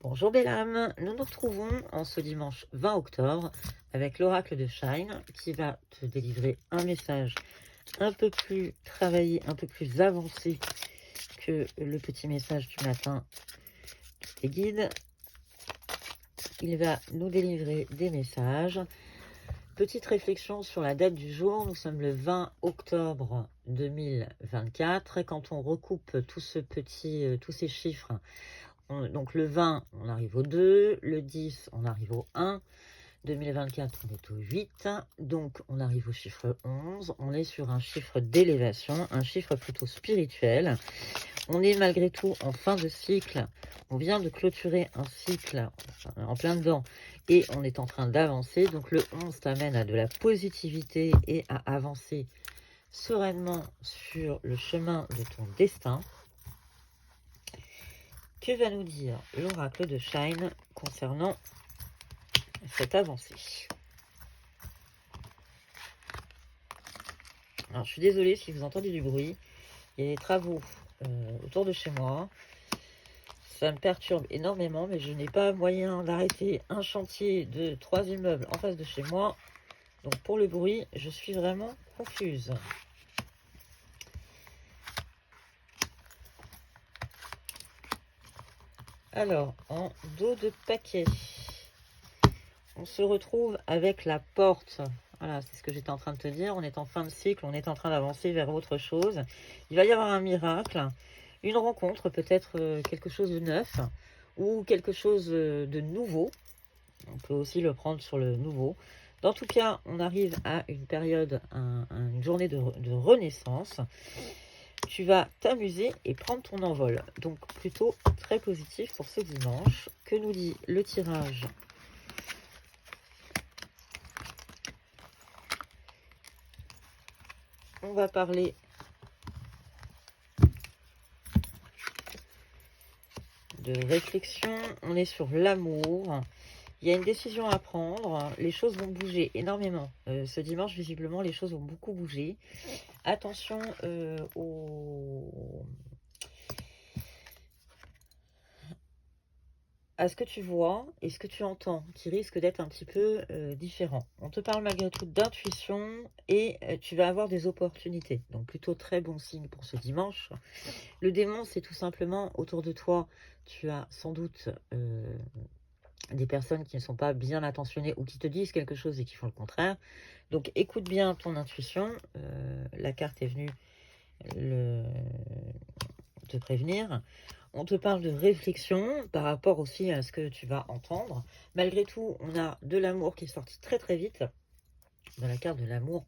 Bonjour belle âme, nous nous retrouvons en ce dimanche 20 octobre avec l'oracle de Shine qui va te délivrer un message un peu plus travaillé, un peu plus avancé que le petit message du matin des guides. Il va nous délivrer des messages. Petite réflexion sur la date du jour, nous sommes le 20 octobre 2024 et quand on recoupe tous ces chiffres, donc le 20, on arrive au 2, le 10, on arrive au 1, 2024, on est au 8, donc on arrive au chiffre 11, on est sur un chiffre d'élévation, un chiffre plutôt spirituel. On est malgré tout en fin de cycle, on vient de clôturer un cycle en plein dedans et on est en train d'avancer, donc le 11 t'amène à de la positivité et à avancer sereinement sur le chemin de ton destin. Que va nous dire l'oracle de Shine concernant cette avancée? Alors, je suis désolée si vous entendez du bruit. Il y a des travaux autour de chez moi. Ça me perturbe énormément, mais je n'ai pas moyen d'arrêter un chantier de 3 immeubles en face de chez moi. Donc, pour le bruit, je suis vraiment confuse. Alors, en dos de paquet, on se retrouve avec la porte. Voilà, c'est ce que j'étais en train de te dire. On est en fin de cycle, on est en train d'avancer vers autre chose. Il va y avoir un miracle, une rencontre, peut-être quelque chose de neuf ou quelque chose de nouveau. On peut aussi le prendre sur le nouveau. Dans tout cas, on arrive à une période, une journée de renaissance. Tu vas t'amuser et prendre ton envol. Donc plutôt très positif pour ce dimanche. Que nous dit le tirage ? On va parler de réflexion. On est sur l'amour. Il y a une décision à prendre. Les choses vont bouger énormément. Ce dimanche, visiblement, les choses vont beaucoup bouger. Attention à ce que tu vois et ce que tu entends, qui risque d'être un petit peu différent. On te parle malgré tout d'intuition et tu vas avoir des opportunités. Donc plutôt très bon signe pour ce dimanche. Le démon, c'est tout simplement autour de toi. Tu as sans doute des personnes qui ne sont pas bien attentionnées ou qui te disent quelque chose et qui font le contraire. Donc écoute bien ton intuition. La carte est venue te prévenir. On te parle de réflexion par rapport aussi à ce que tu vas entendre. Malgré tout, on a de l'amour qui est sorti très très vite. Dans la carte de l'amour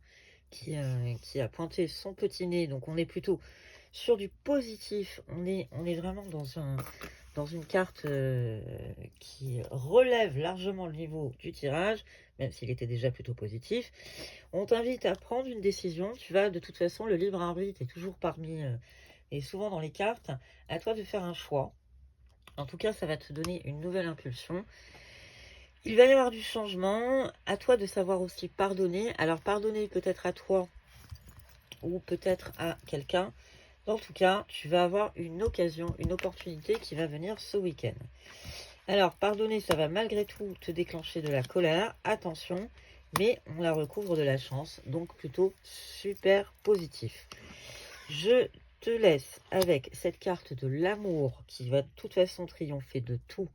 qui a pointé son petit nez. Donc on est plutôt sur du positif. On est vraiment dans une carte qui relève largement le niveau du tirage, même s'il était déjà plutôt positif. On t'invite à prendre une décision. Tu vas de toute façon, le libre arbitre est toujours parmi... et souvent dans les cartes, à toi de faire un choix. En tout cas, ça va te donner une nouvelle impulsion. Il va y avoir du changement. À toi de savoir aussi pardonner. Alors, pardonner peut-être à toi ou peut-être à quelqu'un. En tout cas, tu vas avoir une occasion, une opportunité qui va venir ce week-end. Alors, pardonner, ça va malgré tout te déclencher de la colère. Attention, mais on la recouvre de la chance. Donc, plutôt super positif. Je te laisse avec cette carte de l'amour qui va de toute façon triompher de tout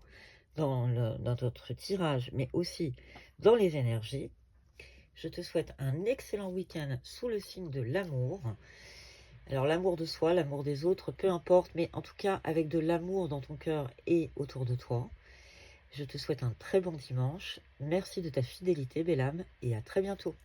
dans notre tirage, mais aussi dans les énergies. Je te souhaite un excellent week-end sous le signe de l'amour. Alors l'amour de soi, l'amour des autres, peu importe, mais en tout cas avec de l'amour dans ton cœur et autour de toi. Je te souhaite un très bon dimanche. Merci de ta fidélité, belle âme, et à très bientôt.